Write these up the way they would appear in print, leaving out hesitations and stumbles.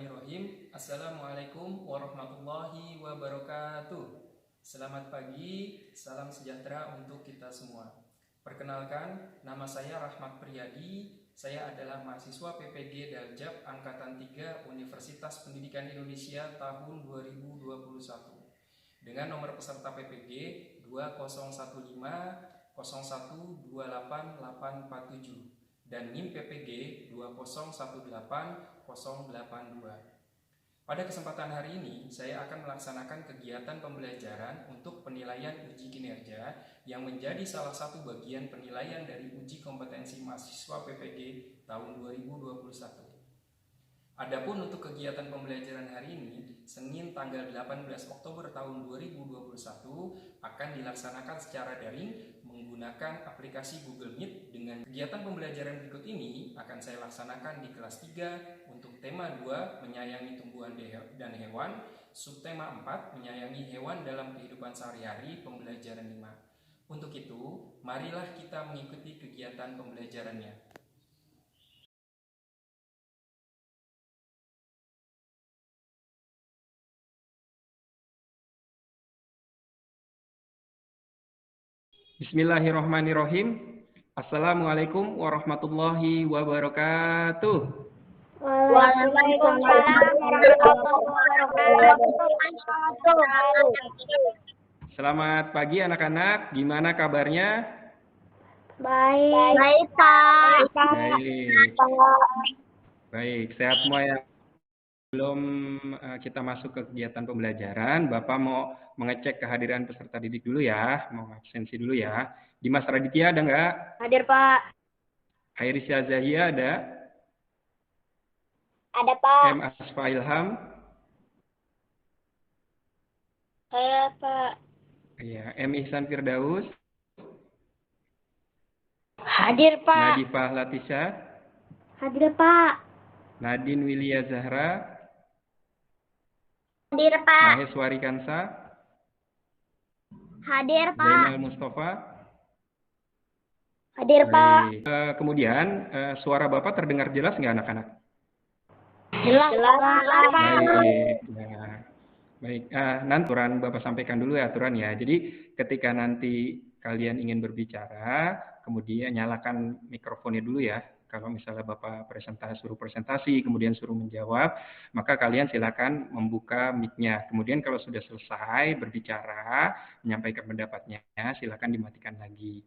Bismillahirrahmanirrahim. Assalamualaikum warahmatullahi wabarakatuh. Selamat pagi, salam sejahtera untuk kita semua. Perkenalkan, nama saya Rahmat Priyadi. Saya adalah mahasiswa PPG Daljab Angkatan 3 Universitas Pendidikan Indonesia tahun 2021. Dengan nomor peserta PPG 2015 0128847 dan NIM PPG 2018082. Pada kesempatan hari ini, saya akan melaksanakan kegiatan pembelajaran untuk penilaian uji kinerja yang menjadi salah satu bagian penilaian dari uji kompetensi mahasiswa PPG tahun 2021. Adapun untuk kegiatan pembelajaran hari ini, Senin tanggal 18 Oktober tahun 2021 akan dilaksanakan secara daring menggunakan aplikasi Google Meet. Dengan kegiatan pembelajaran berikut ini akan saya laksanakan di kelas 3 untuk tema 2 menyayangi tumbuhan dan hewan, subtema 4 menyayangi hewan dalam kehidupan sehari-hari, pembelajaran 5. Untuk itu, marilah kita mengikuti kegiatan pembelajarannya. Bismillahirrahmanirrahim. Assalamualaikum warahmatullahi wabarakatuh. Waalaikumsalam warahmatullahi wabarakatuh. Selamat pagi anak-anak, gimana kabarnya? Baik. Baik, Pak. Baik, sehat semua ya. Sebelum kita masuk ke kegiatan pembelajaran, Bapak mau mengecek kehadiran peserta didik dulu ya, mau absensi dulu ya. Dimas Raditya ada nggak? Hadir, Pak. Airisya Zahia ada? Ada, Pak. M. Asfa Ilham? Saya, Pak. Ya, M. Ihsan Firdaus? Hadir, Pak. Nadifah Latisha? Hadir, Pak. Nadine Wilia Zahra? Hadir, Pak. Maheswari Kansa? Hadir, Pak. Zainal Mustafa? Hadir, Pak. Kemudian, suara Bapak terdengar jelas nggak anak-anak? Jelas, Pak. Baik. Ya. Baik. Nanti aturan Bapak sampaikan dulu ya aturan ya. Jadi ketika nanti kalian ingin berbicara, kemudian nyalakan mikrofonnya dulu ya. Kalau misalnya Bapak suruh presentasi, kemudian suruh menjawab, maka kalian silakan membuka mic-nya. Kemudian kalau sudah selesai berbicara, menyampaikan pendapatnya, silakan dimatikan lagi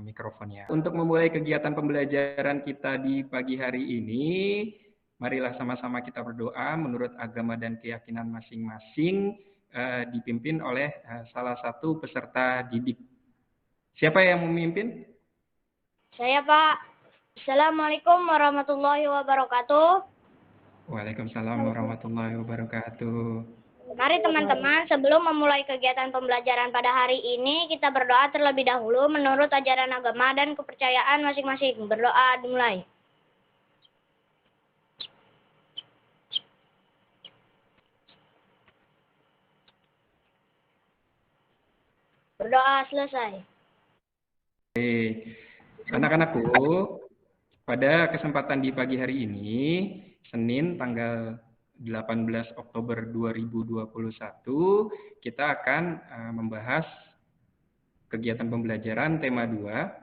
mikrofonnya. Untuk memulai kegiatan pembelajaran kita di pagi hari ini, marilah sama-sama kita berdoa menurut agama dan keyakinan masing-masing, dipimpin oleh salah satu peserta didik. Siapa yang memimpin? Saya, Pak. Assalamualaikum warahmatullahi wabarakatuh. Waalaikumsalam warahmatullahi wabarakatuh. Mari teman-teman, sebelum memulai kegiatan pembelajaran pada hari ini, kita berdoa terlebih dahulu menurut ajaran agama dan kepercayaan masing-masing. Berdoa dimulai. Berdoa selesai. Baik. Anak-anakku, pada kesempatan di pagi hari ini, Senin tanggal 18 Oktober 2021, kita akan membahas kegiatan pembelajaran tema 2,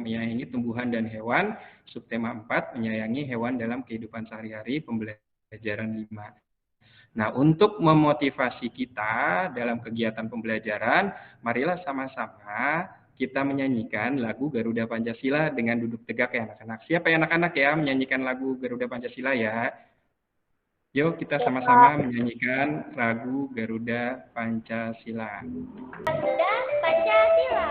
menyayangi tumbuhan dan hewan, subtema 4, menyayangi hewan dalam kehidupan sehari-hari, pembelajaran 5. Nah, untuk memotivasi kita dalam kegiatan pembelajaran, marilah sama-sama kita menyanyikan lagu Garuda Pancasila dengan duduk tegak ya anak-anak. Siapa ya anak-anak ya menyanyikan lagu Garuda Pancasila ya? Yuk kita sama-sama menyanyikan lagu Garuda Pancasila. Garuda Pancasila.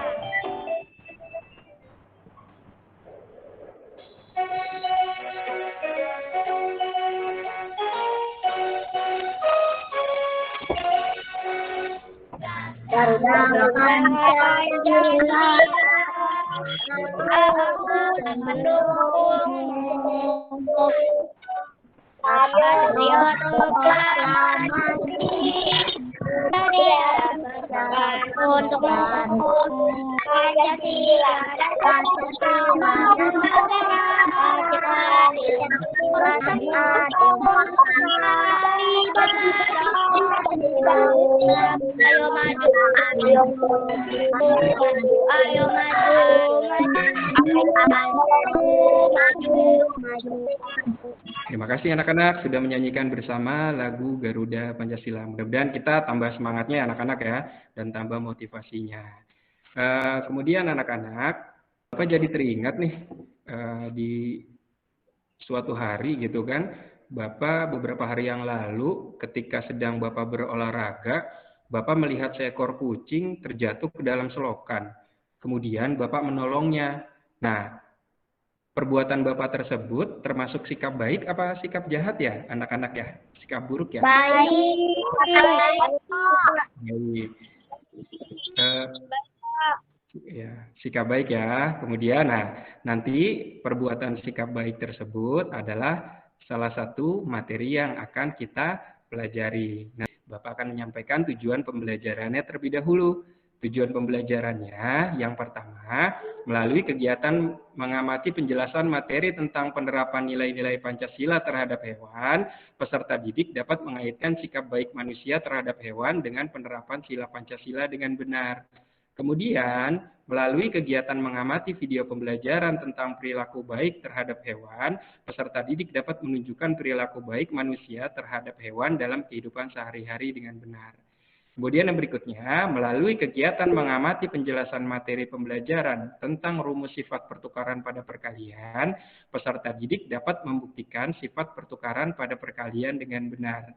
Garuda Pancasila, aku mendukung patriot proklamasi, dia berjalan untuk Pancasila dan bersama kita Ayo maju, ayo maju, ayo maju. Terima kasih anak-anak sudah menyanyikan bersama lagu Garuda Pancasila. Mudah-mudahan kita tambah semangatnya anak-anak ya, dan tambah motivasinya. Kemudian anak-anak, Bapak jadi teringat nih di suatu hari gitu kan, Bapak beberapa hari yang lalu ketika sedang Bapak berolahraga, Bapak melihat seekor kucing terjatuh ke dalam selokan. Kemudian Bapak menolongnya. Nah, perbuatan Bapak tersebut termasuk sikap baik apa sikap jahat ya, anak-anak ya? Sikap buruk ya? Baik. Baik. Ya, sikap baik ya. Kemudian, nanti perbuatan sikap baik tersebut adalah salah satu materi yang akan kita pelajari. Nah, Bapak akan menyampaikan tujuan pembelajarannya terlebih dahulu. Tujuan pembelajarannya yang pertama, melalui kegiatan mengamati penjelasan materi tentang penerapan nilai-nilai Pancasila terhadap hewan, peserta didik dapat mengaitkan sikap baik manusia terhadap hewan dengan penerapan sila Pancasila dengan benar. Kemudian, melalui kegiatan mengamati video pembelajaran tentang perilaku baik terhadap hewan, peserta didik dapat menunjukkan perilaku baik manusia terhadap hewan dalam kehidupan sehari-hari dengan benar. Kemudian yang berikutnya, melalui kegiatan mengamati penjelasan materi pembelajaran tentang rumus sifat pertukaran pada perkalian, peserta didik dapat membuktikan sifat pertukaran pada perkalian dengan benar.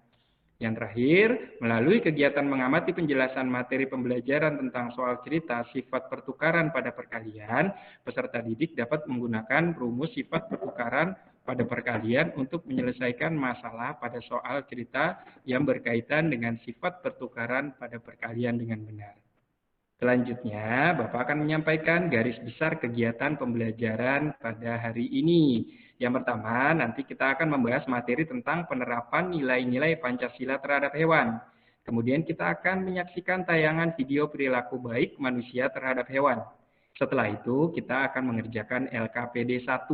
Yang terakhir, melalui kegiatan mengamati penjelasan materi pembelajaran tentang soal cerita sifat pertukaran pada perkalian, peserta didik dapat menggunakan rumus sifat pertukaran pada perkalian untuk menyelesaikan masalah pada soal cerita yang berkaitan dengan sifat pertukaran pada perkalian dengan benar. Selanjutnya, Bapak akan menyampaikan garis besar kegiatan pembelajaran pada hari ini. Yang pertama, nanti kita akan membahas materi tentang penerapan nilai-nilai Pancasila terhadap hewan. Kemudian kita akan menyaksikan tayangan video perilaku baik manusia terhadap hewan. Setelah itu, kita akan mengerjakan LKPD 1.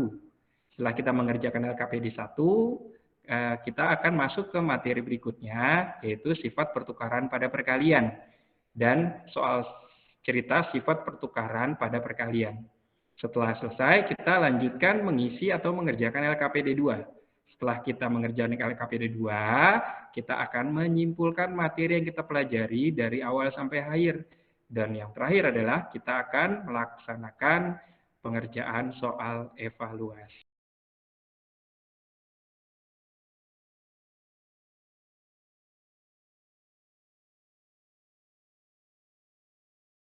Setelah kita mengerjakan LKPD 1, kita akan masuk ke materi berikutnya, yaitu sifat pertukaran pada perkalian. Dan soal cerita sifat pertukaran pada perkalian. Setelah selesai, kita lanjutkan mengisi atau mengerjakan LKPD 2. Setelah kita mengerjakan LKPD 2, kita akan menyimpulkan materi yang kita pelajari dari awal sampai akhir. Dan yang terakhir adalah kita akan melaksanakan pengerjaan soal evaluasi.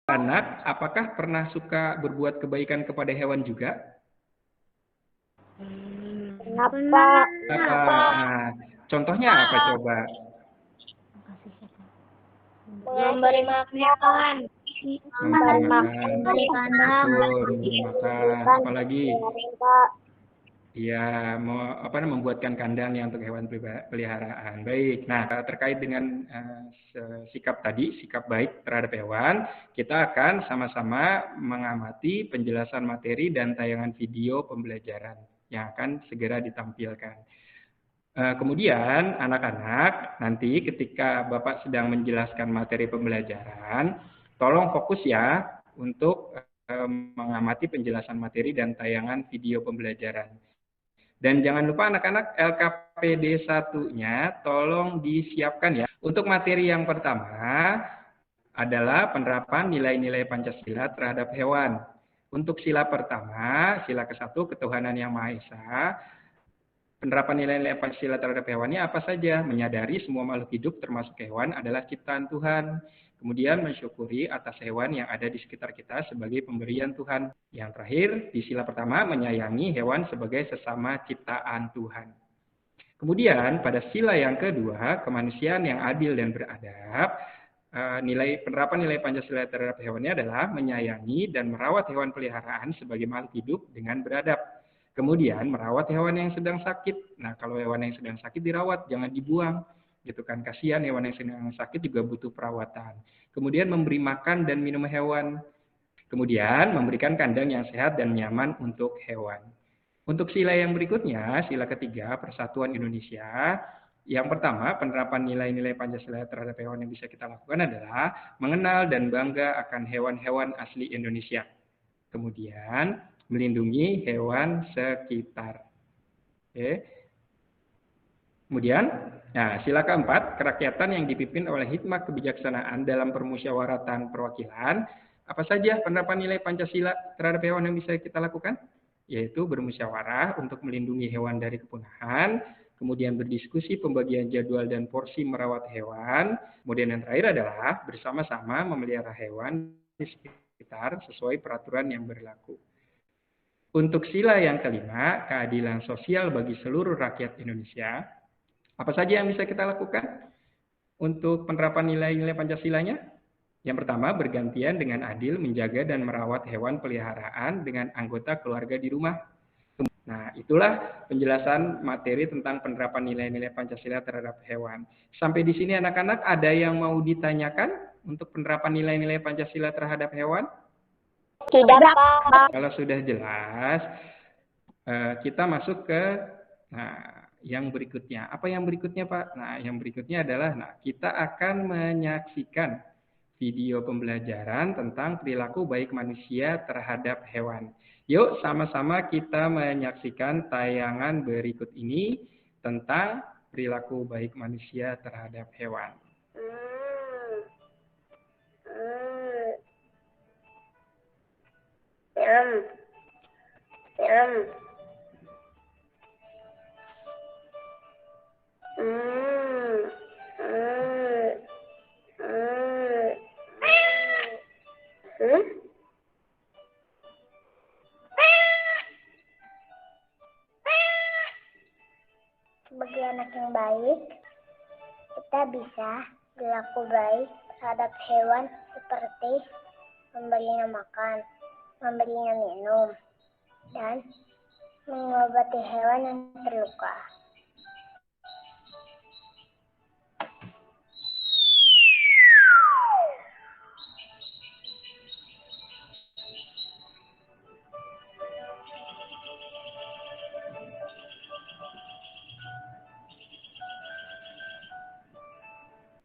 Anak, apakah pernah suka berbuat kebaikan kepada hewan juga? Kenapa? Nah, contohnya apa coba? Memberi makan. Memberi makan. Memberi kandang. Betul, memberi makan. Apalagi? Ya, membuatkan kandang yang untuk hewan peliharaan. Baik. Nah, terkait dengan sikap tadi, sikap baik terhadap hewan, kita akan sama-sama mengamati penjelasan materi dan tayangan video pembelajaran yang akan segera ditampilkan. Kemudian, anak-anak, nanti ketika Bapak sedang menjelaskan materi pembelajaran, tolong fokus ya untuk mengamati penjelasan materi dan tayangan video pembelajaran. Dan jangan lupa anak-anak, LKPD 1-nya tolong disiapkan ya. Untuk materi yang pertama adalah penerapan nilai-nilai Pancasila terhadap hewan. Untuk sila pertama, sila ke-1, ketuhanan yang Maha Esa. Penerapan nilai-nilai Pancasila terhadap hewannya apa saja? Menyadari semua makhluk hidup termasuk hewan adalah ciptaan Tuhan. Kemudian mensyukuri atas hewan yang ada di sekitar kita sebagai pemberian Tuhan. Yang terakhir, di sila pertama, menyayangi hewan sebagai sesama ciptaan Tuhan. Kemudian, pada sila yang kedua, kemanusiaan yang adil dan beradab, penerapan nilai Pancasila terhadap hewannya adalah menyayangi dan merawat hewan peliharaan sebagai makhluk hidup dengan beradab. Kemudian, merawat hewan yang sedang sakit. Nah, kalau hewan yang sedang sakit dirawat, jangan dibuang. Gitu kan, kasihan hewan yang sedang sakit juga butuh perawatan. Kemudian memberi makan dan minum hewan. Kemudian memberikan kandang yang sehat dan nyaman untuk hewan. Untuk sila yang berikutnya, sila ketiga, Persatuan Indonesia. Yang pertama, penerapan nilai-nilai Pancasila terhadap hewan yang bisa kita lakukan adalah mengenal dan bangga akan hewan-hewan asli Indonesia. Kemudian, melindungi hewan sekitar. Oke. Kemudian, nah, sila keempat, kerakyatan yang dipimpin oleh hikmah kebijaksanaan dalam permusyawaratan perwakilan. Apa saja penerapan nilai Pancasila terhadap hewan yang bisa kita lakukan? Yaitu bermusyawarah untuk melindungi hewan dari kepunahan, kemudian berdiskusi pembagian jadwal dan porsi merawat hewan, kemudian yang terakhir adalah bersama-sama memelihara hewan di sekitar sesuai peraturan yang berlaku. Untuk sila yang kelima, keadilan sosial bagi seluruh rakyat Indonesia. Apa saja yang bisa kita lakukan untuk penerapan nilai-nilai Pancasilanya? Yang pertama, bergantian dengan adil menjaga dan merawat hewan peliharaan dengan anggota keluarga di rumah. Nah, itulah penjelasan materi tentang penerapan nilai-nilai Pancasila terhadap hewan. Sampai di sini anak-anak ada yang mau ditanyakan untuk penerapan nilai-nilai Pancasila terhadap hewan? Tidak, Pak. Kalau sudah jelas, kita masuk ke yang berikutnya. Apa yang berikutnya, Pak? Nah, yang berikutnya adalah kita akan menyaksikan video pembelajaran tentang perilaku baik manusia terhadap hewan. Yuk, sama-sama kita menyaksikan tayangan berikut ini tentang perilaku baik manusia terhadap hewan. Sebagai anak yang baik, kita bisa berlaku baik terhadap hewan seperti memberinya makan, memberinya minum, dan mengobati hewan yang terluka.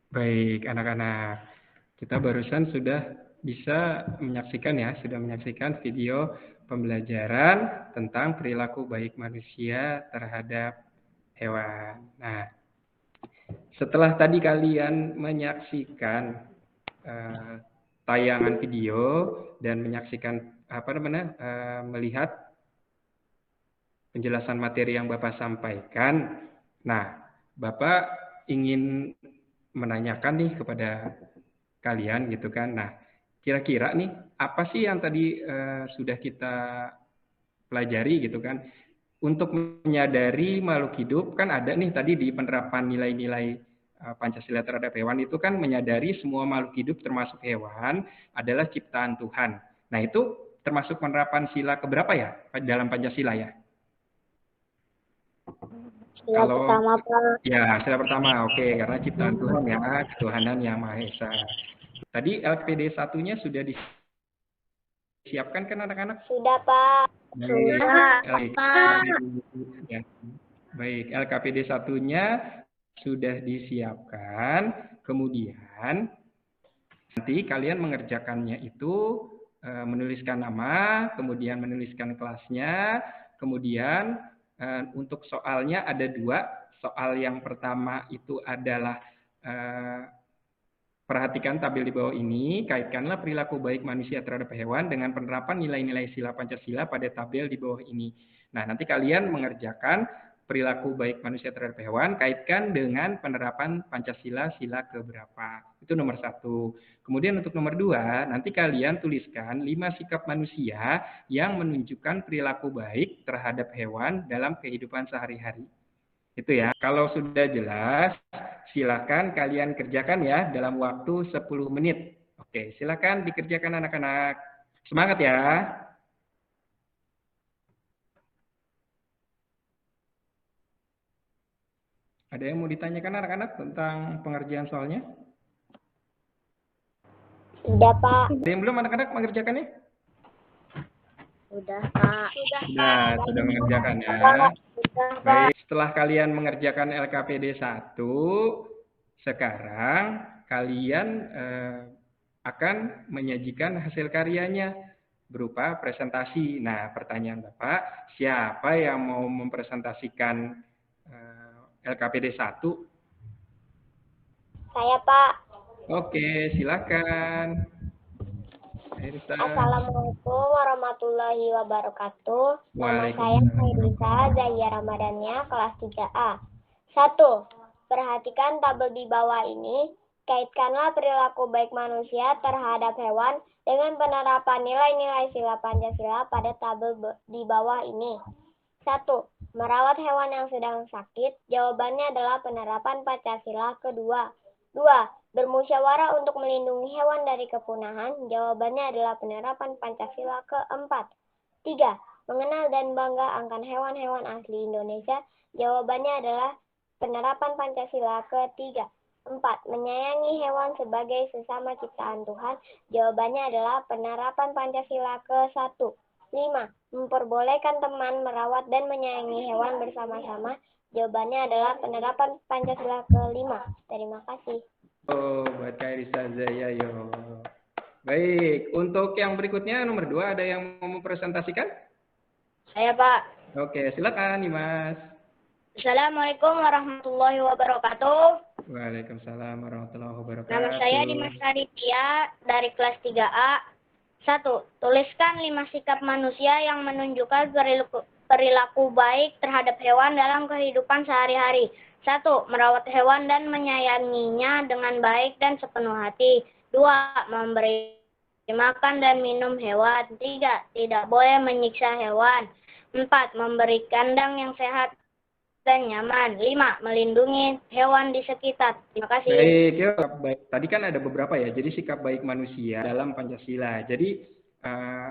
Baik, anak-anak. Kita barusan sudah bisa menyaksikan sudah menyaksikan video pembelajaran tentang perilaku baik manusia terhadap hewan. Nah, setelah tadi kalian menyaksikan tayangan video dan menyaksikan melihat penjelasan materi yang Bapak sampaikan. Nah, Bapak ingin menanyakan nih kepada kalian gitu kan. Nah, kira-kira nih apa sih yang tadi sudah kita pelajari gitu kan? Untuk menyadari makhluk hidup kan ada nih tadi di penerapan nilai-nilai Pancasila terhadap hewan itu kan menyadari semua makhluk hidup termasuk hewan adalah ciptaan Tuhan. Nah, itu termasuk penerapan sila keberapa ya dalam Pancasila ya? Sila pertama, Pak. Ya, sila pertama. Oke, karena ciptaan Tuhan ya, ketuhanan yang Maha Esa. Tadi LKPD 1-nya sudah disiapkan kan anak-anak? Sudah, Pak. Baik. Ya. Baik, LKPD 1-nya sudah disiapkan. Kemudian nanti kalian mengerjakannya itu menuliskan nama, kemudian menuliskan kelasnya, kemudian untuk soalnya ada 2. Soal yang pertama itu adalah perhatikan tabel di bawah ini, kaitkanlah perilaku baik manusia terhadap hewan dengan penerapan nilai-nilai sila Pancasila pada tabel di bawah ini. Nah, nanti kalian mengerjakan perilaku baik manusia terhadap hewan, kaitkan dengan penerapan Pancasila sila keberapa. Itu nomor 1. Kemudian untuk nomor 2, nanti kalian tuliskan 5 sikap manusia yang menunjukkan perilaku baik terhadap hewan dalam kehidupan sehari-hari. Itu ya. Kalau sudah jelas, silakan kalian kerjakan ya dalam waktu 10 menit. Oke, silakan dikerjakan anak-anak. Semangat ya. Ada yang mau ditanyakan anak-anak tentang pengerjaan soalnya? Tidak, Pak. Ada yang belum anak-anak mengerjakannya? Sudah, Pak. Sudah mengerjakan ya. Baik, setelah kalian mengerjakan LKPD 1, sekarang kalian akan menyajikan hasil karyanya berupa presentasi. Nah, pertanyaan Bapak, siapa yang mau mempresentasikan LKPD 1? Saya, Pak. Oke, silakan. Assalamualaikum warahmatullahi wabarakatuh. Nama saya Khairisa Zahia Ramadhania, kelas 3A. 1. Perhatikan tabel di bawah ini. Kaitkanlah perilaku baik manusia terhadap hewan dengan penerapan nilai-nilai sila Pancasila pada tabel di bawah ini. 1. Merawat hewan yang sedang sakit. Jawabannya adalah penerapan Pancasila kedua. 2. Bermusyawarah untuk melindungi hewan dari kepunahan. Jawabannya adalah penerapan Pancasila keempat. 3. Mengenal dan bangga akan hewan-hewan asli Indonesia. Jawabannya adalah penerapan Pancasila ketiga. 4. Menyayangi hewan sebagai sesama ciptaan Tuhan. Jawabannya adalah penerapan Pancasila ke-1. 5. Memperbolehkan teman merawat dan menyayangi hewan bersama-sama. Jawabannya adalah penerapan Pancasila ke-5. Terima kasih. Buat Khairisa Zahia, yo. Baik, untuk yang berikutnya nomor 2 ada yang mau mempresentasikan? Saya, Pak. Oke, silakan Dimas. Assalamualaikum warahmatullahi wabarakatuh. Waalaikumsalam warahmatullahi wabarakatuh. Nama saya Dimas Raditya dari kelas 3A. 1. Tuliskan 5 sikap manusia yang menunjukkan perilaku baik terhadap hewan dalam kehidupan sehari-hari. 1. Merawat hewan dan menyayanginya dengan baik dan sepenuh hati. 2. Memberi makan dan minum hewan. 3. Tidak boleh menyiksa hewan. 4. Memberi kandang yang sehat dan nyaman. 5. Melindungi hewan di sekitar. Terima kasih. Baik, ya, baik. Tadi kan ada beberapa ya. Jadi sikap baik manusia dalam Pancasila. Jadi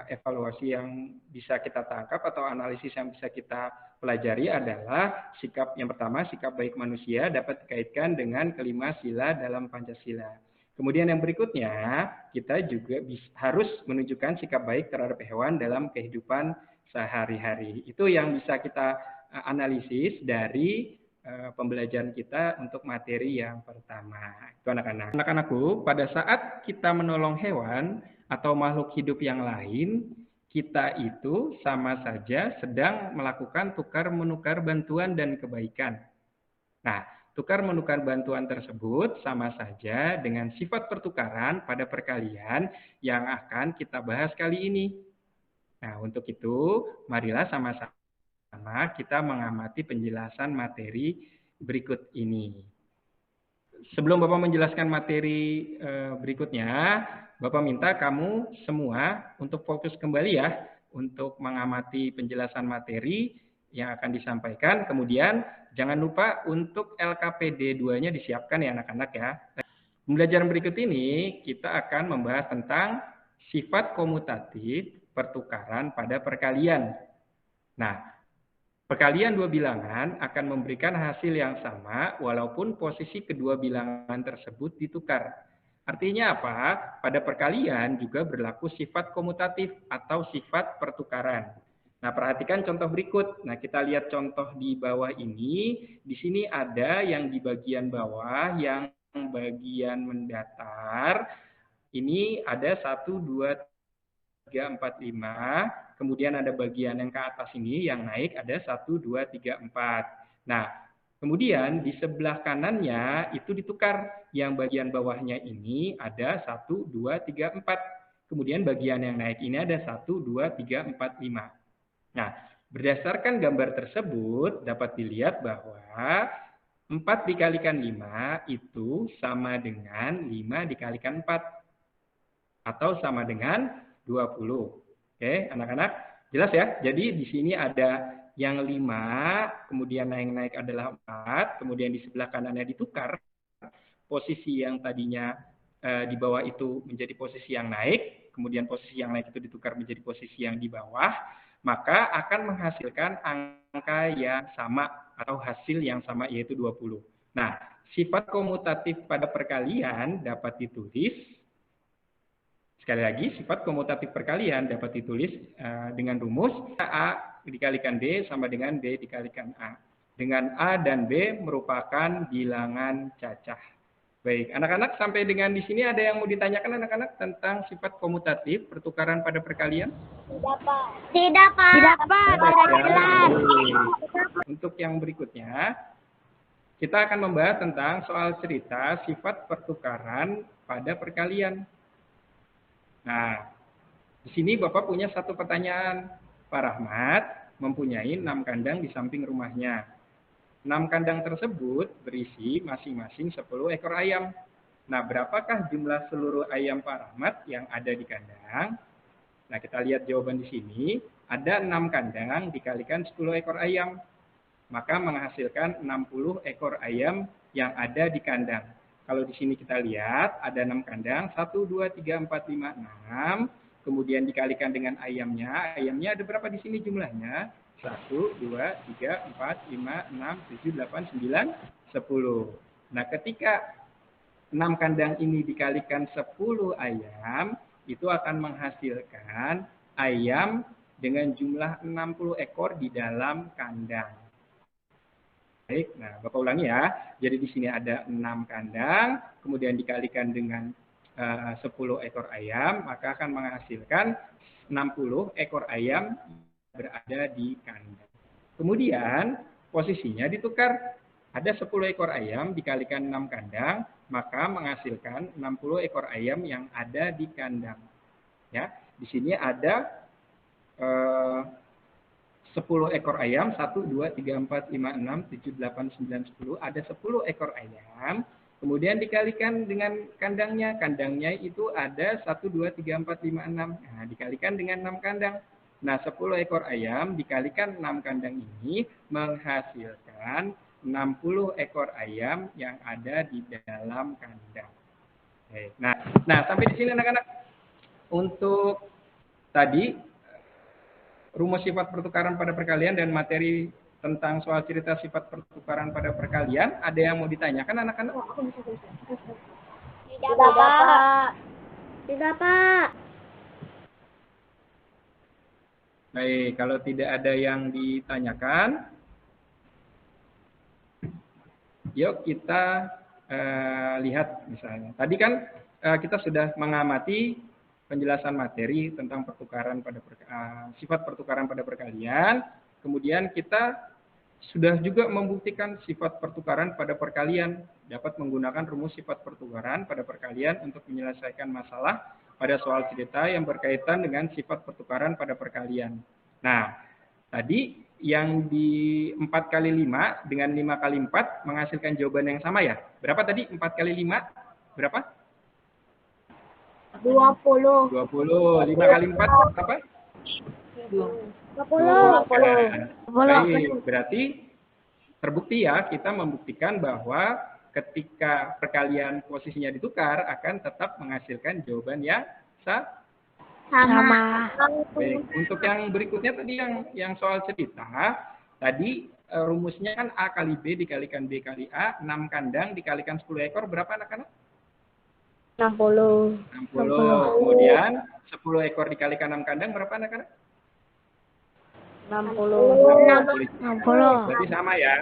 evaluasi yang bisa kita tangkap atau analisis yang bisa kita pelajari adalah sikap yang pertama, sikap baik manusia dapat dikaitkan dengan kelima sila dalam Pancasila. Kemudian yang berikutnya, kita juga harus menunjukkan sikap baik terhadap hewan dalam kehidupan sehari-hari. Itu yang bisa kita analisis dari pembelajaran kita untuk materi yang pertama. Itu anak-anak. Anak-anakku, pada saat kita menolong hewan atau makhluk hidup yang lain, kita itu sama saja sedang melakukan tukar-menukar bantuan dan kebaikan. Nah, tukar-menukar bantuan tersebut sama saja dengan sifat pertukaran pada perkalian yang akan kita bahas kali ini. Nah, untuk itu, marilah sama-sama kita mengamati penjelasan materi berikut ini. Sebelum Bapak menjelaskan materi berikutnya, Bapak minta kamu semua untuk fokus kembali ya, untuk mengamati penjelasan materi yang akan disampaikan. Kemudian jangan lupa untuk LKPD 2-nya disiapkan ya anak-anak ya. Pembelajaran berikut ini kita akan membahas tentang sifat komutatif pertukaran pada perkalian. Nah, perkalian dua bilangan akan memberikan hasil yang sama walaupun posisi kedua bilangan tersebut ditukar. Artinya apa? Pada perkalian juga berlaku sifat komutatif atau sifat pertukaran. Nah, perhatikan contoh berikut. Nah, kita lihat contoh di bawah ini. Di sini ada yang di bagian bawah, yang bagian mendatar. Ini ada 1, 2, 3, 4, 5. Kemudian ada bagian yang ke atas ini yang naik ada 1, 2, 3, 4. Nah, kemudian di sebelah kanannya itu ditukar. Yang bagian bawahnya ini ada 1, 2, 3, 4. Kemudian bagian yang naik ini ada 1, 2, 3, 4, 5. Nah, berdasarkan gambar tersebut dapat dilihat bahwa 4 dikalikan 5 itu sama dengan 5 dikalikan 4. Atau sama dengan 20. Oke, anak-anak, jelas ya? Jadi di sini ada yang 5, kemudian yang naik adalah 4, kemudian di sebelah kanannya ditukar. Posisi yang tadinya di bawah itu menjadi posisi yang naik, kemudian posisi yang naik itu ditukar menjadi posisi yang di bawah, maka akan menghasilkan angka yang sama atau hasil yang sama yaitu 20. Nah, sifat komutatif pada perkalian dapat ditulis Sekali lagi, sifat komutatif perkalian dapat ditulis dengan rumus A dikalikan B sama dengan B dikalikan A. Dengan A dan B merupakan bilangan cacah. Baik, anak-anak sampai dengan di sini ada yang mau ditanyakan anak-anak tentang sifat komutatif pertukaran pada perkalian? Tidak, Pak. Tidak, Pak. Tidak, Pak. Jelas. Untuk yang berikutnya, kita akan membahas tentang soal cerita sifat pertukaran pada perkalian. Nah, di sini Bapak punya satu pertanyaan. Pak Rahmat mempunyai 6 kandang di samping rumahnya. 6 kandang tersebut berisi masing-masing 10 ekor ayam. Nah, berapakah jumlah seluruh ayam Pak Rahmat yang ada di kandang? Nah, kita lihat jawaban di sini. Ada 6 kandang dikalikan 10 ekor ayam. Maka menghasilkan 60 ekor ayam yang ada di kandang. Kalau di sini kita lihat ada 6 kandang, 1, 2, 3, 4, 5, 6. Kemudian dikalikan dengan ayamnya. Ayamnya ada berapa di sini jumlahnya? 1, 2, 3, 4, 5, 6, 7, 8, 9, 10. Nah, ketika 6 kandang ini dikalikan 10 ayam, itu akan menghasilkan ayam dengan jumlah 60 ekor di dalam kandang. Baik, nah Bapak ulangi ya. Jadi di sini ada 6 kandang, kemudian dikalikan dengan 10 ekor ayam, maka akan menghasilkan 60 ekor ayam berada di kandang. Kemudian posisinya ditukar. Ada 10 ekor ayam dikalikan 6 kandang, maka menghasilkan 60 ekor ayam yang ada di kandang. Ya, di sini ada 10 ekor ayam, 1, 2, 3, 4, 5, 6, 7, 8, 9, 10. Ada 10 ekor ayam. Kemudian dikalikan dengan kandangnya. Kandangnya itu ada 1, 2, 3, 4, 5, 6. Nah, dikalikan dengan 6 kandang. Nah, 10 ekor ayam dikalikan 6 kandang ini menghasilkan 60 ekor ayam yang ada di dalam kandang. Nah, sampai di sini anak-anak. Untuk tadi rumus sifat pertukaran pada perkalian dan materi tentang soal cerita sifat pertukaran pada perkalian, ada yang mau ditanyakan anak-anak? Tidak, Pak. Tidak, Pak. Baik, kalau tidak ada yang ditanyakan, yuk kita lihat misalnya. Tadi kan kita sudah mengamati penjelasan materi tentang pertukaran pada sifat pertukaran pada perkalian. Kemudian kita sudah juga membuktikan sifat pertukaran pada perkalian dapat menggunakan rumus sifat pertukaran pada perkalian untuk menyelesaikan masalah pada soal cerita yang berkaitan dengan sifat pertukaran pada perkalian. Nah, tadi yang di 4 kali 5 dengan 5 kali 4 menghasilkan jawaban yang sama ya. Berapa tadi? 4 kali 5 berapa? 20. 20. 5 kali 4 apa? 20. Baik, berarti terbukti ya, kita membuktikan bahwa ketika perkalian posisinya ditukar akan tetap menghasilkan jawaban yang Sama. Baik, untuk yang berikutnya tadi yang soal cerita, tadi rumusnya kan A kali B dikalikan B kali A, 6 kandang dikalikan 10 ekor, berapa anak-anak? 60. 60. Kemudian 10 ekor dikalikan 6 kandang berapa anak-anak? 60. 60. Berarti sama ya.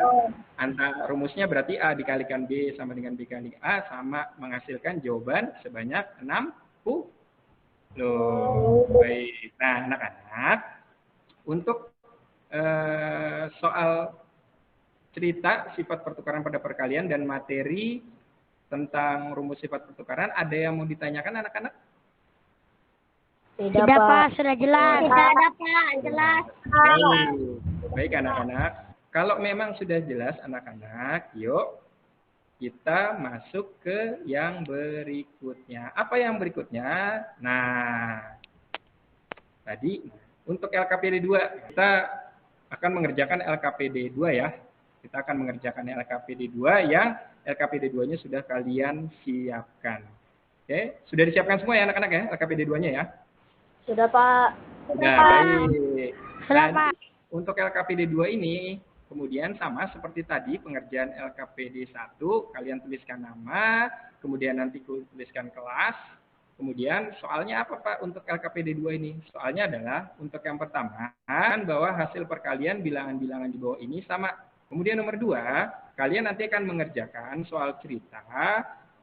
Antara rumusnya berarti A dikalikan B sama dengan B kali A sama menghasilkan jawaban sebanyak 60. Baik. Nah, anak-anak, untuk soal cerita sifat pertukaran pada perkalian dan materi tentang rumus sifat pertukaran, ada yang mau ditanyakan anak-anak? Tidak, Pak. Sudah jelas. Tidak ada, Pak. Jelas. Baik anak-anak. Kalau memang sudah jelas anak-anak, yuk kita masuk ke yang berikutnya. Apa yang berikutnya? Nah, tadi untuk LKPD 2, kita akan mengerjakan LKPD 2 ya. Kita akan mengerjakan LKPD 2 yang LKPD 2-nya sudah kalian siapkan. Oke, sudah disiapkan semua ya anak-anak ya, LKPD 2-nya ya? Sudah, Pak. Sudah, baik. Sudah, Nah, Pak. untuk LKPD 2 ini, kemudian sama seperti tadi pengerjaan LKPD 1, kalian tuliskan nama, kemudian nanti tuliskan kelas, Kemudian soalnya apa Pak untuk LKPD 2 ini? Soalnya adalah untuk yang pertama, bahwa hasil perkalian bilangan-bilangan di bawah ini sama. Kemudian nomor 2, kalian nanti akan mengerjakan soal cerita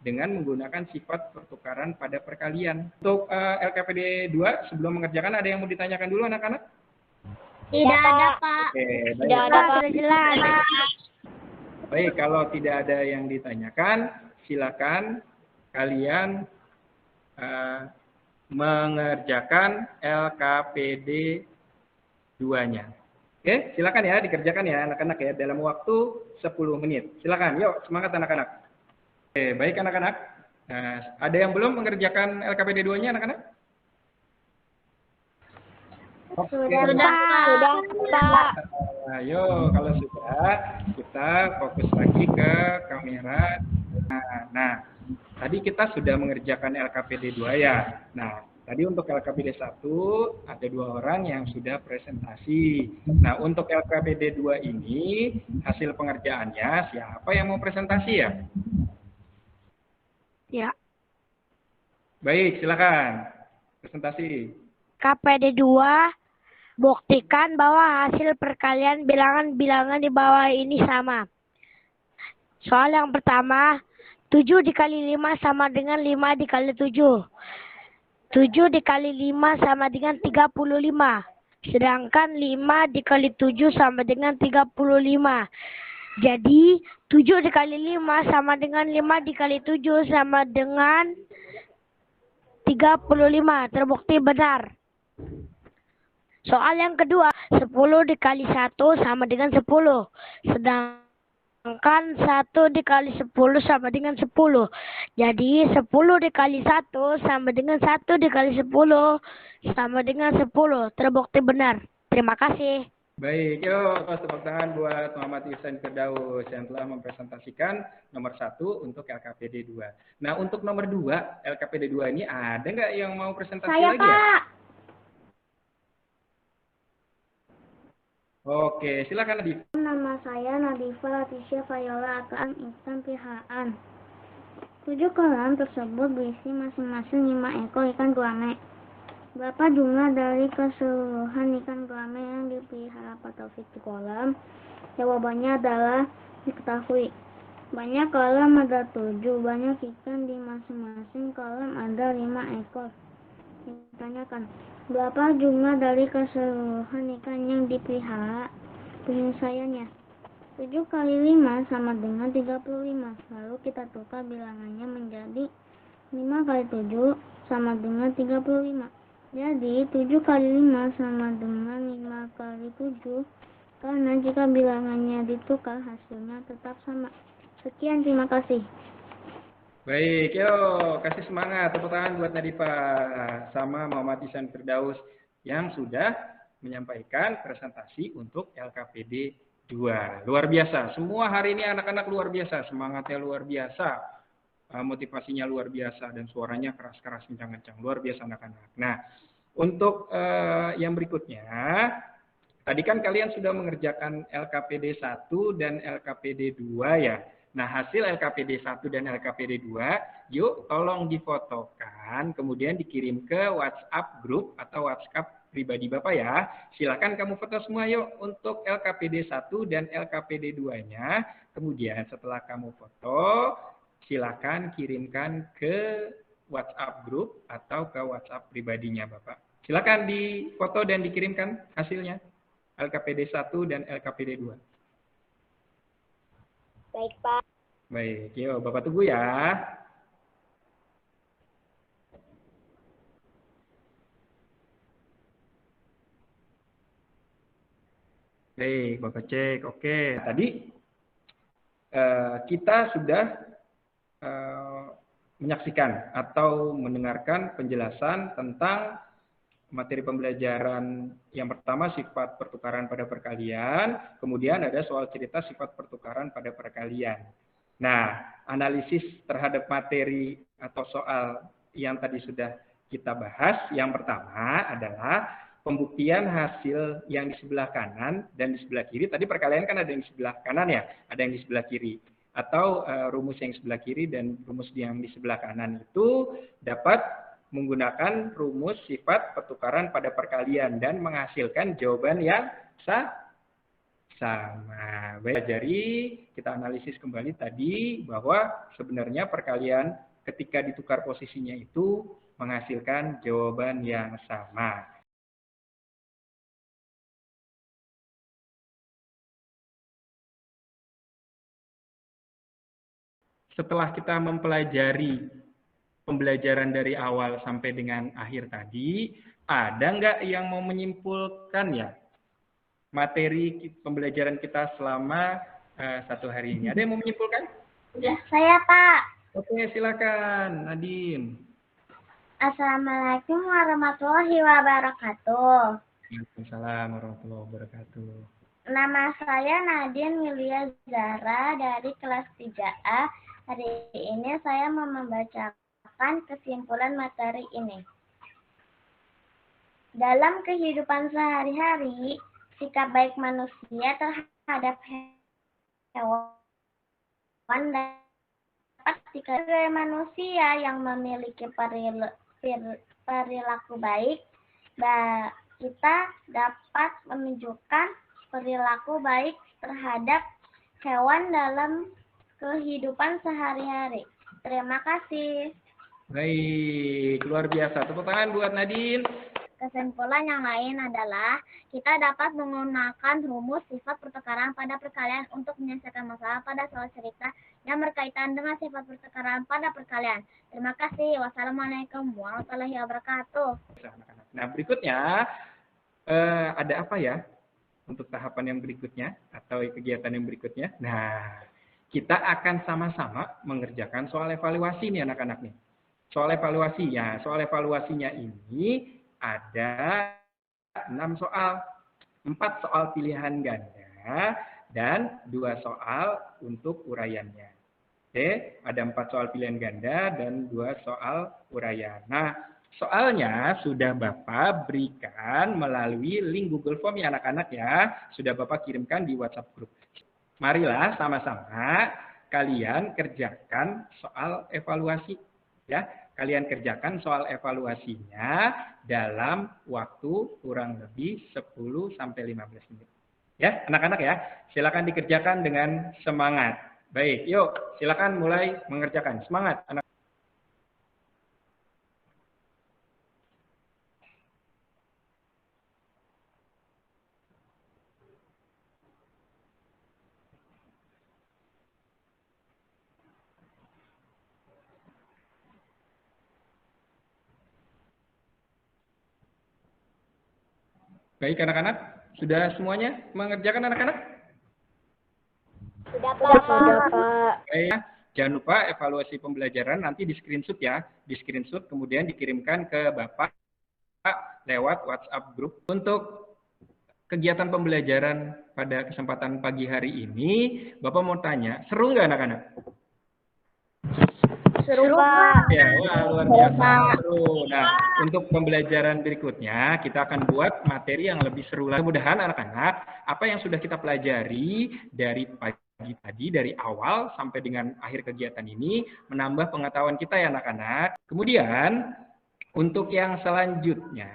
dengan menggunakan sifat pertukaran pada perkalian. Untuk LKPD 2, sebelum mengerjakan ada yang mau ditanyakan dulu anak-anak? Tidak ada, Pak. Oke, Tidak ada, Pak. Sudah jelas. Baik, kalau tidak ada yang ditanyakan, silakan kalian mengerjakan LKPD 2-nya. Oke, silakan ya dikerjakan ya anak-anak ya dalam waktu 10 menit. Silakan, yuk semangat anak-anak. Oke, baik anak-anak. Ada yang belum mengerjakan LKPD 2-nya anak-anak? Oke. Sudah, Pak. Ayo, kalau sudah, kita fokus lagi ke kamera. Nah, tadi kita sudah mengerjakan LKPD 2 ya. Nah, tadi untuk LKPD 1 ada 2 orang yang sudah presentasi. Nah, untuk LKPD 2 ini hasil pengerjaannya siapa yang mau presentasi ya? Ya. Baik, silakan. Presentasi. KPD 2 buktikan bahwa hasil perkalian bilangan-bilangan di bawah ini sama. Soal yang pertama, 7 dikali 5 sama dengan 5 dikali 7. 7 dikali 5 sama dengan 35. Sedangkan 5 dikali 7 sama dengan 35. Jadi, 7 dikali 5 sama dengan 5 dikali 7 sama dengan 35. Terbukti benar. Soal yang kedua, 10 dikali 1 sama dengan 10. Sedangkan 1 dikali 10 sama dengan 10. Jadi 10 dikali 1 sama dengan 1 dikali 10 sama dengan 10. Terbukti benar. Terima kasih. Baik, yuk tepuk tangan buat Muhammad Ihsan Firdaus yang telah mempresentasikan nomor 1 untuk LKPD 2. Nah, untuk nomor 2, LKPD 2 ini ada nggak yang mau presentasi Saya, lagi Pak. ya? Oke, silakan Nadif. Nama saya Nadifa Latisya Fayola Akaan Ihsan Pihaan. 7 kolam tersebut berisi masing-masing 5 ekor ikan gurame. Berapa jumlah dari keseluruhan ikan gurame yang dipelihara Pak Taufik di kolam? Jawabannya adalah diketahui. Banyak kolam ada 7, banyak ikan di masing-masing kolam ada 5 ekor. Ditanyakan, berapa jumlah dari keseluruhan ikan yang dipelihara? Penyelesaiannya, 7 kali 5 sama dengan 35. Lalu kita tukar bilangannya menjadi 5 kali 7 sama dengan 35. Jadi 7 kali 5 sama dengan 5 kali 7. Karena jika bilangannya ditukar hasilnya tetap sama. Sekian, terima kasih. Baik, yuk kasih semangat, tepuk tangan buat Nadifa sama Muhammad Ihsan Firdaus yang sudah menyampaikan presentasi untuk LKPD 2. Luar biasa, semua hari ini anak-anak luar biasa, semangatnya luar biasa, motivasinya luar biasa, dan suaranya keras-keras, kencang-kencang, luar biasa anak-anak. Nah, untuk yang berikutnya, tadi kan kalian sudah mengerjakan LKPD 1 dan LKPD 2 ya. Nah, hasil LKPD 1 dan LKPD 2, yuk tolong difotokan, kemudian dikirim ke WhatsApp grup atau WhatsApp pribadi Bapak ya. Silakan kamu foto semua yuk untuk LKPD 1 dan LKPD 2-nya. Kemudian setelah kamu foto, silakan kirimkan ke WhatsApp grup atau ke WhatsApp pribadinya Bapak. Silakan difoto dan dikirimkan hasilnya LKPD 1 dan LKPD 2. Baik, Pak. Baik, yuk Bapak tunggu ya. Baik, Bapak cek. Oke, tadi kita sudah menyaksikan atau mendengarkan penjelasan tentang materi pembelajaran yang pertama sifat pertukaran pada perkalian, kemudian ada soal cerita sifat pertukaran pada perkalian. Nah, analisis terhadap materi atau soal yang tadi sudah kita bahas, yang pertama adalah pembuktian hasil yang di sebelah kanan dan di sebelah kiri. Tadi perkalian kan ada yang di sebelah kanan ya, ada yang di sebelah kiri. Atau rumus yang di sebelah kiri dan rumus yang di sebelah kanan itu dapat menggunakan rumus sifat pertukaran pada perkalian dan menghasilkan jawaban yang sama. Baik, jadi kita analisis kembali tadi bahwa sebenarnya perkalian ketika ditukar posisinya itu menghasilkan jawaban yang sama. Setelah kita mempelajari pembelajaran dari awal sampai dengan akhir tadi, ada nggak yang mau menyimpulkan ya materi pembelajaran kita selama 1 hari ini? Ada yang mau menyimpulkan? Ya, saya Pak. Oke, silakan Nadine. Assalamualaikum warahmatullahi wabarakatuh. Waalaikumsalam warahmatullahi wabarakatuh. Nama saya Nadine Milia Zara dari kelas 3A. Hari ini saya mau membacakan kesimpulan materi ini. Dalam kehidupan sehari-hari, sikap baik manusia terhadap hewan dapat sebagai manusia yang memiliki perilaku baik, kita dapat menunjukkan perilaku baik terhadap hewan dalam kehidupan sehari-hari. Terima kasih. Baik, luar biasa. Tepuk tangan buat Nadine. Kesimpulan yang lain adalah kita dapat menggunakan rumus sifat pertukaran pada perkalian untuk menyelesaikan masalah pada soal cerita yang berkaitan dengan sifat pertukaran pada perkalian. Terima kasih. Wassalamualaikum warahmatullahi wabarakatuh. Nah, berikutnya ada apa ya untuk tahapan yang berikutnya atau kegiatan yang berikutnya? Nah, kita akan sama-sama mengerjakan soal evaluasi nih anak-anak nih. Soal evaluasinya ini ada 6 soal. 4 soal pilihan ganda dan 2 soal untuk uraiannya. Oke, ada 4 soal pilihan ganda dan 2 soal uraian. Nah, soalnya sudah Bapak berikan melalui link Google Form ya anak-anak ya. Sudah Bapak kirimkan di WhatsApp grup. Marilah sama-sama kalian kerjakan soal evaluasi ya. Kalian kerjakan soal evaluasinya dalam waktu kurang lebih 10 sampai 15 menit. Ya, anak-anak ya. Silakan dikerjakan dengan semangat. Baik, yuk silakan mulai mengerjakan. Semangat anak. Baik anak-anak, sudah semuanya mengerjakan anak-anak? Sudah, Pak. Baik, jangan lupa evaluasi pembelajaran nanti di screenshot ya. Di screenshot kemudian dikirimkan ke Bapak lewat WhatsApp grup. Untuk kegiatan pembelajaran pada kesempatan pagi hari ini, Bapak mau tanya, seru nggak anak-anak? Seru, Pak. Ya, wah, luar biasa. Seru. Nah, untuk pembelajaran berikutnya, kita akan buat materi yang lebih seru lagi. Mudah-mudahan anak-anak, apa yang sudah kita pelajari dari pagi tadi, dari awal sampai dengan akhir kegiatan ini, menambah pengetahuan kita ya anak-anak. Kemudian, untuk yang selanjutnya,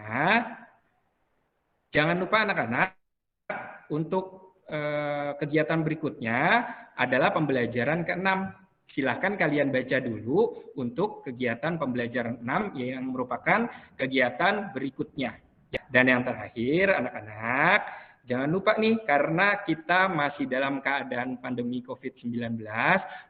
jangan lupa anak-anak, untuk kegiatan berikutnya adalah pembelajaran ke-6. Silahkan kalian baca dulu untuk kegiatan pembelajaran 6 yang merupakan kegiatan berikutnya. Dan yang terakhir, anak-anak, jangan lupa nih, karena kita masih dalam keadaan pandemi COVID-19,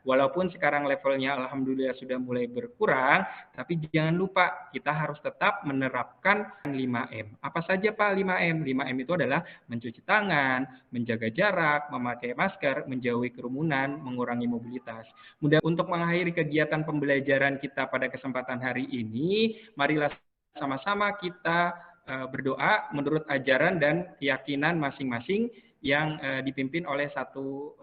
walaupun sekarang levelnya alhamdulillah sudah mulai berkurang, tapi jangan lupa kita harus tetap menerapkan 5M. Apa saja Pak 5M? 5M itu adalah mencuci tangan, menjaga jarak, memakai masker, menjauhi kerumunan, mengurangi mobilitas. Mudah untuk mengakhiri kegiatan pembelajaran kita pada kesempatan hari ini, marilah sama-sama kita berdoa menurut ajaran dan keyakinan masing-masing yang dipimpin oleh satu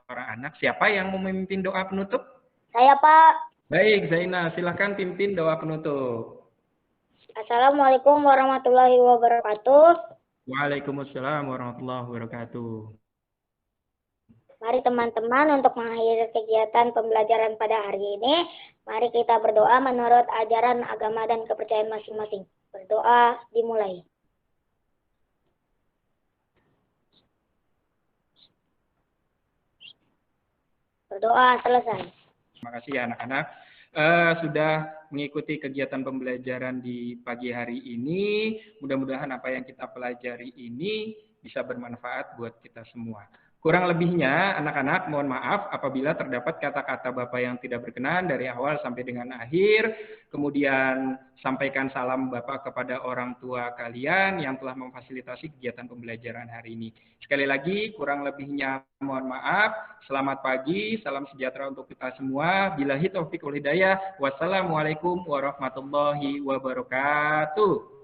orang anak. Siapa yang mau memimpin doa penutup? Saya, Pak. Baik, Zainal, silahkan pimpin doa penutup. Assalamualaikum warahmatullahi wabarakatuh. Waalaikumsalam warahmatullahi wabarakatuh. Mari teman-teman untuk mengakhiri kegiatan pembelajaran pada hari ini, mari kita berdoa menurut ajaran agama dan kepercayaan masing-masing. Berdoa dimulai. Berdoa selesai. Terima kasih ya anak-anak. Sudah mengikuti kegiatan pembelajaran di pagi hari ini. Mudah-mudahan apa yang kita pelajari ini bisa bermanfaat buat kita semua. Kurang lebihnya, anak-anak, mohon maaf apabila terdapat kata-kata Bapak yang tidak berkenan dari awal sampai dengan akhir. Kemudian sampaikan salam Bapak kepada orang tua kalian yang telah memfasilitasi kegiatan pembelajaran hari ini. Sekali lagi, kurang lebihnya mohon maaf. Selamat pagi, salam sejahtera untuk kita semua. Billahi taufiq wal hidayah. Wassalamualaikum warahmatullahi wabarakatuh.